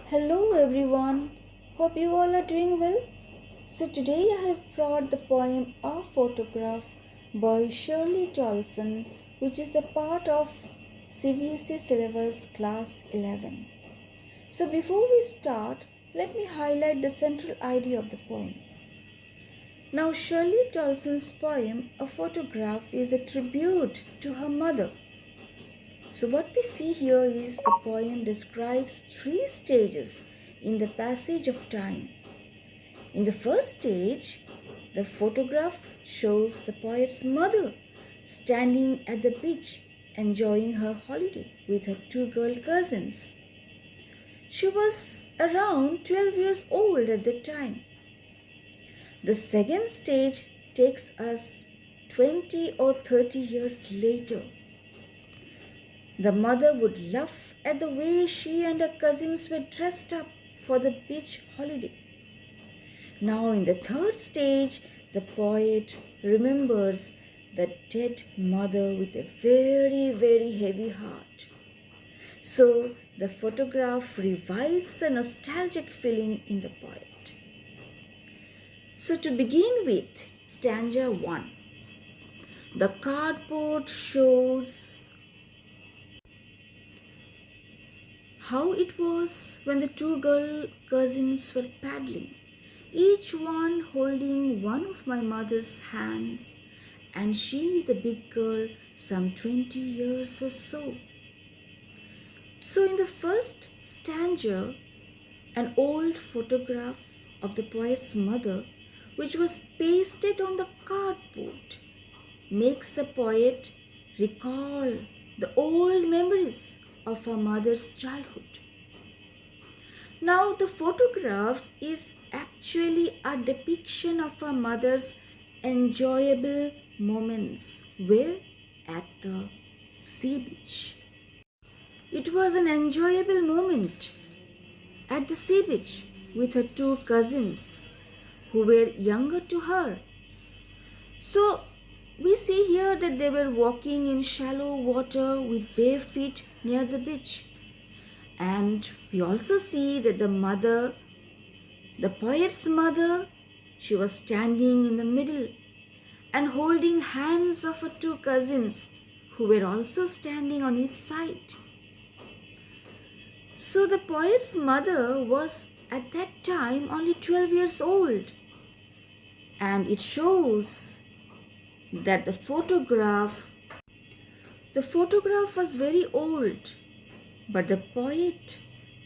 Hello everyone, hope you all are doing well. So today I have brought the poem A Photograph by Shirley Tolson, which is the part of CBSE syllabus class 11. So before we start, let me highlight the central idea of the poem. Now Shirley Tolson's poem A Photograph is a tribute to her mother. So, what we see here is the poem describes three stages in the passage of time. In the first stage, the photograph shows the poet's mother standing at the beach enjoying her holiday with her two girl cousins. She was around 12 years old at the time. The second stage takes us 20 or 30 years later. The mother would laugh at the way she and her cousins were dressed up for the beach holiday. Now, in the third stage, the poet remembers the dead mother with a very, very heavy heart. So, the photograph revives a nostalgic feeling in the poet. So, to begin with, stanza 1. The cardboard shows how it was when the two girl cousins were paddling, each one holding one of my mother's hands, and she, the big girl, some 20 years or so. So, in the first stanza, an old photograph of the poet's mother, which was pasted on the cardboard, makes the poet recall the old memories of her mother's childhood. Now, the photograph is actually a depiction of her mother's enjoyable moments where at the sea beach. It was an enjoyable moment at the sea beach with her two cousins who were younger to her. So, we see here that they were walking in shallow water with bare feet near the beach. And we also see that the poet's mother, she was standing in the middle and holding hands of her two cousins who were also standing on each side. So the poet's mother was at that time only 12 years old. And it shows that the photograph was very old, but the poet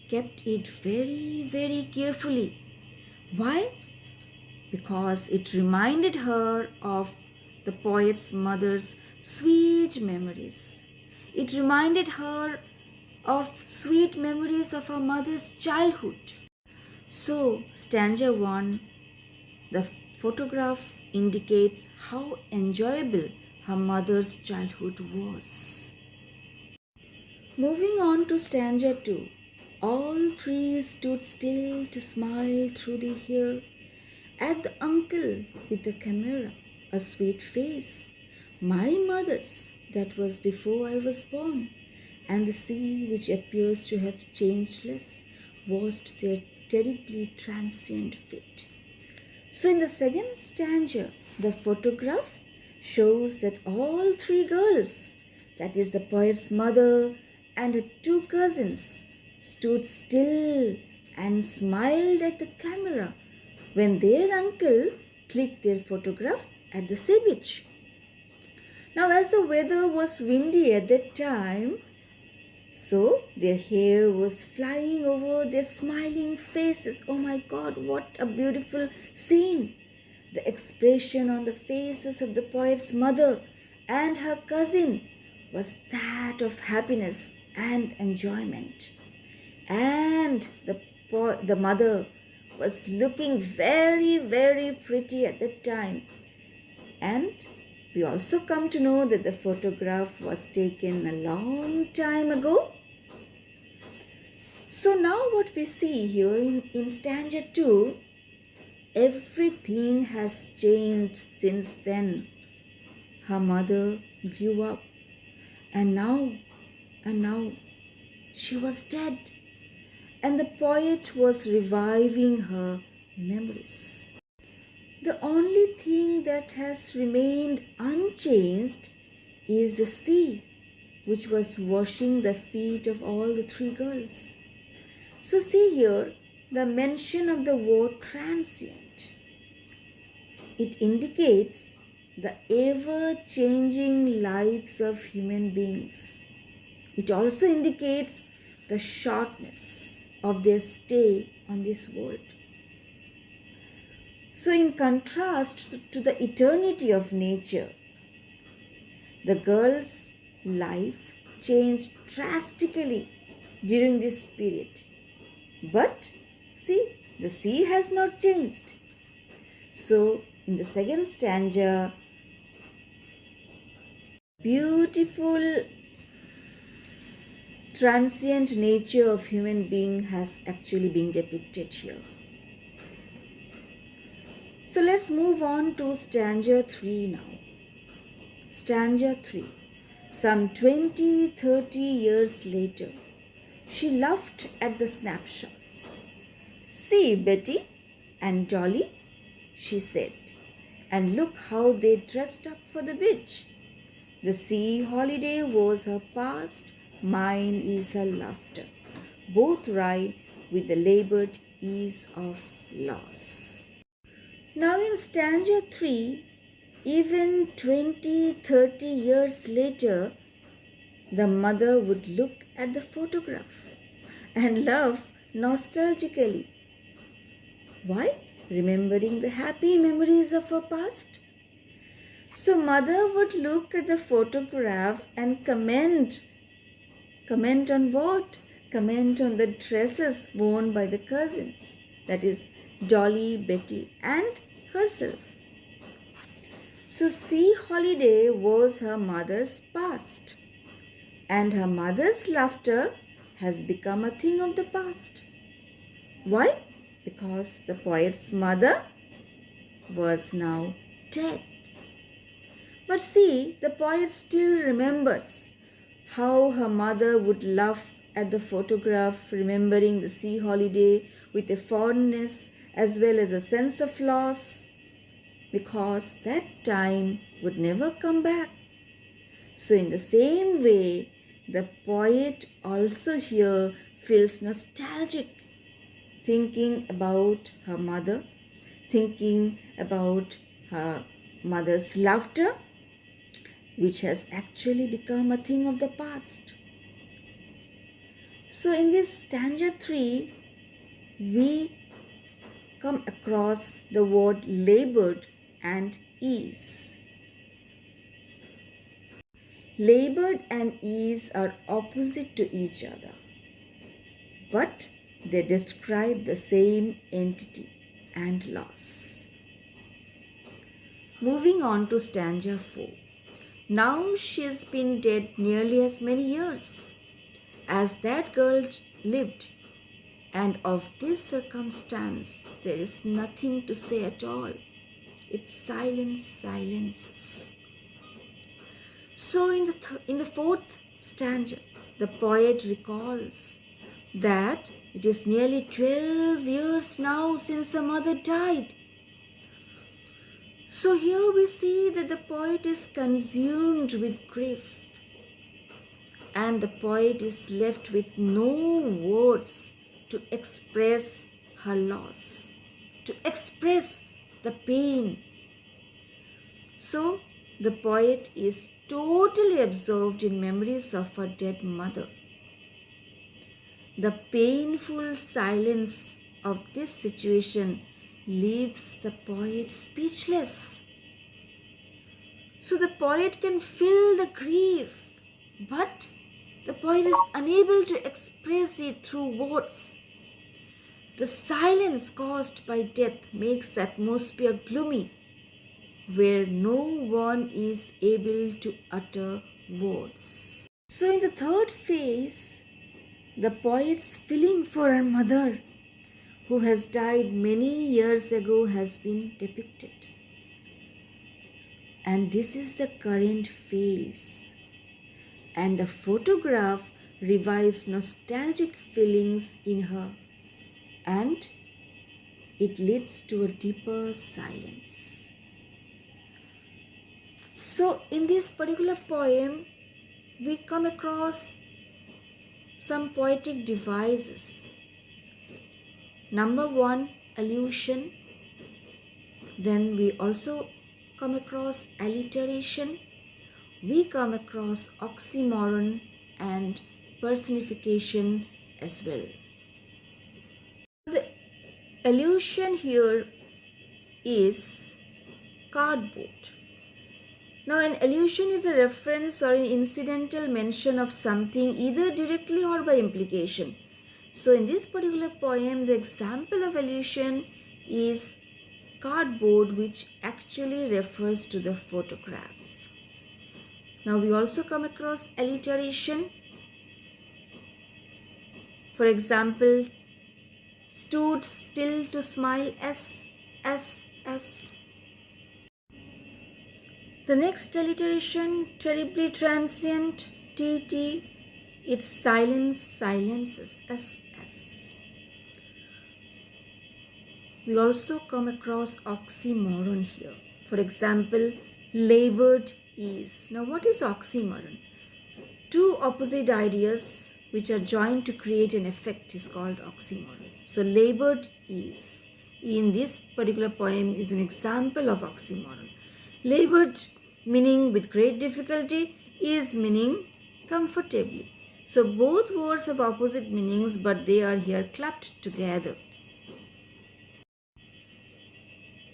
kept it very, very carefully. Why? Because it reminded her of the poet's mother's sweet memories. It reminded her of sweet memories of her mother's childhood. So, stanza 1, the photograph indicates how enjoyable her mother's childhood was. Moving on to stanza 2. All three stood still to smile through the air at the uncle with the camera, a sweet face, my mother's, that was before I was born, and the sea, which appears to have changed less, watched their terribly transient fate. So, in the second stanza, the photograph shows that all three girls, that is, the poet's mother and her two cousins, stood still and smiled at the camera when their uncle clicked their photograph at the sea beach. Now, as the weather was windy at that time, so their hair was flying over their smiling faces. Oh my God, what a beautiful scene! The expression on the faces of the poet's mother and her cousin was that of happiness and enjoyment. And the mother was looking very, very pretty at that time. And we also come to know that the photograph was taken a long time ago. So now what we see here in stanza 2, everything has changed since then. Her mother grew up and now she was dead. and the poet was reviving her memories. The only thing that has remained unchanged is the sea, which was washing the feet of all the three girls. So, see here the mention of the word transient. It indicates the ever changing lives of human beings. It also indicates the shortness of their stay on this world. So, in contrast to the eternity of nature, the girl's life changed drastically during this period. But see, the sea has not changed. So, in the second stanza, beautiful transient nature of human being has actually been depicted here. So let's move on to stanza 3 now. Stanza 3. Some 20-30 years later, she laughed at the snapshots. "See, Betty and Dolly," she said, "and look how they dressed up for the beach. The sea holiday was her past, mine is her laughter. Both rye with the labored ease of loss." Now in stanza 3, even 20-30 years later, the mother would look at the photograph and laugh nostalgically. Why? Remembering the happy memories of her past. So mother would look at the photograph and comment. Comment on what? Comment on the dresses worn by the cousins. That is Dolly, Betty and herself. So sea holiday was her mother's past, and her mother's laughter has become a thing of the past. Why? Because the poet's mother was now dead. But see, the poet still remembers how her mother would laugh at the photograph, remembering the sea holiday with a fondness as well as a sense of loss, because that time would never come back. So in the same way, the poet also here feels nostalgic, thinking about her mother, thinking about her mother's laughter, which has actually become a thing of the past. So in this stanza 3, we come across the word labored and ease. Labored and ease are opposite to each other, but they describe the same entity and loss. Moving on to stanza 4. Now she's been dead nearly as many years as that girl lived, and of this circumstance there is nothing to say at all. It's silence, silences. So in the fourth stanza, the poet recalls that it is nearly 12 years now since her mother died. So here we see that the poet is consumed with grief, and the poet is left with no words to express her loss, to express the pain. So the poet is totally absorbed in memories of her dead mother. The painful silence of this situation leaves the poet speechless. So the poet can feel the grief, but the poet is unable to express it through words. The silence caused by death makes the atmosphere gloomy, where no one is able to utter words. So in the third phase, the poet's feeling for her mother, who has died many years ago, has been depicted. And this is the current phase. And the photograph revives nostalgic feelings in her, and it leads to a deeper silence. So, in this particular poem, we come across some poetic devices. Number one, allusion. Then we also come across alliteration. We come across oxymoron and personification as well. The allusion here is cardboard. Now, an allusion is a reference or an incidental mention of something either directly or by implication. So, in this particular poem, the example of allusion is cardboard, which actually refers to the photograph. Now, we also come across alliteration. For example, stood still to smile, S. The next alliteration, terribly transient, TT, its silence, silences, S. We also come across oxymoron here. For example, labored ease. Now, what is oxymoron? Two opposite ideas which are joined to create an effect is called oxymoron. So, labored ease in this particular poem is an example of oxymoron. Labored meaning with great difficulty, ease meaning comfortably. So, both words have opposite meanings, but they are here clubbed together.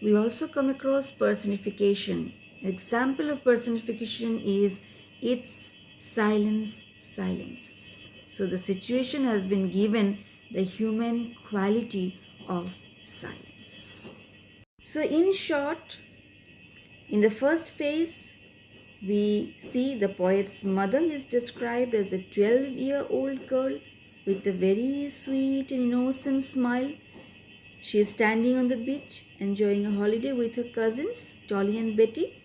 We also come across personification. An example of personification is its silence, silences. So the situation has been given the human quality of silence. So in short, in the first phase, we see the poet's mother is described as a 12-year-old girl with a very sweet and innocent smile. She is standing on the beach, enjoying a holiday with her cousins, Dolly and Betty.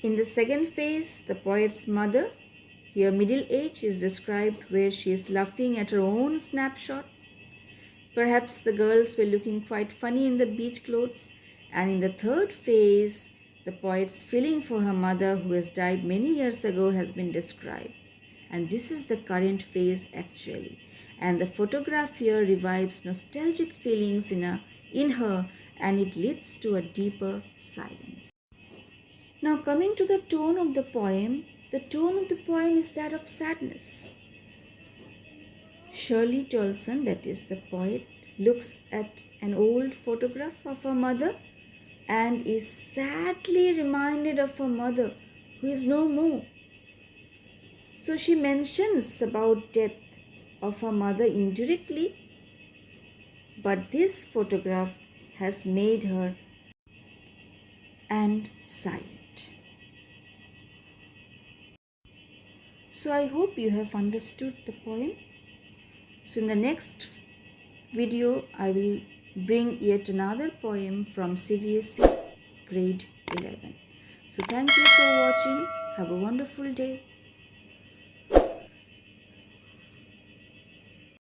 In the second phase, the poet's mother, here middle age, is described where she is laughing at her own snapshot. Perhaps the girls were looking quite funny in the beach clothes. And in the third phase, the poet's feeling for her mother, who has died many years ago, has been described. And this is the current phase actually. And the photograph here revives nostalgic feelings in her, and it leads to a deeper silence. Now, coming to the tone of the poem is that of sadness. Shirley Tolson, that is the poet, looks at an old photograph of her mother and is sadly reminded of her mother, who is no more. So she mentions about death of her mother indirectly, but this photograph has made her and silent. So I hope you have understood the poem. So in the next video, I will bring yet another poem from CBSE grade 11. So thank you for watching. Have a wonderful day.